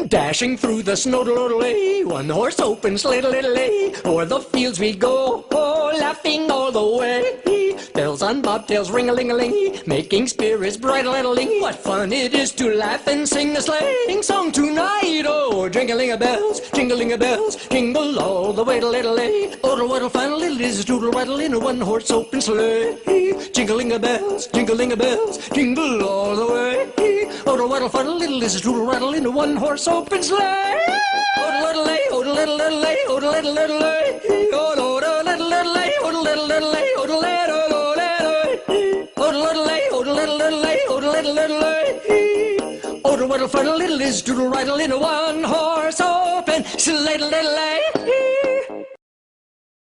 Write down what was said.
Dashing through the snow, one horse open sleigh, o'er the fields we go, laughing all the way. Bells on bobtails, ring-a-ling-a-ling, making spirits bright, what fun it is to laugh and sing a sleighing song tonight. Oh, jingling-a-bells, jingling-a-bells, jingle all the way, oh, what a fun little is to rattle in a one-horse open sleigh. Jingling-a-bells, jingling-a-bells, jingle all the way. Oh, what a fun little is to rattle in a one-horse open sleigh. Oh-de-little-lay, oh-de-little-lay, oh-de-little-lay, oh-de-little-lay, oh-de-little-lay, oh-de-little-lay, oh-de-little-lay, oh-de-little-lay, oh-de-little-lay. Oh, what a fun little is to rattle in a one-horse open sleigh.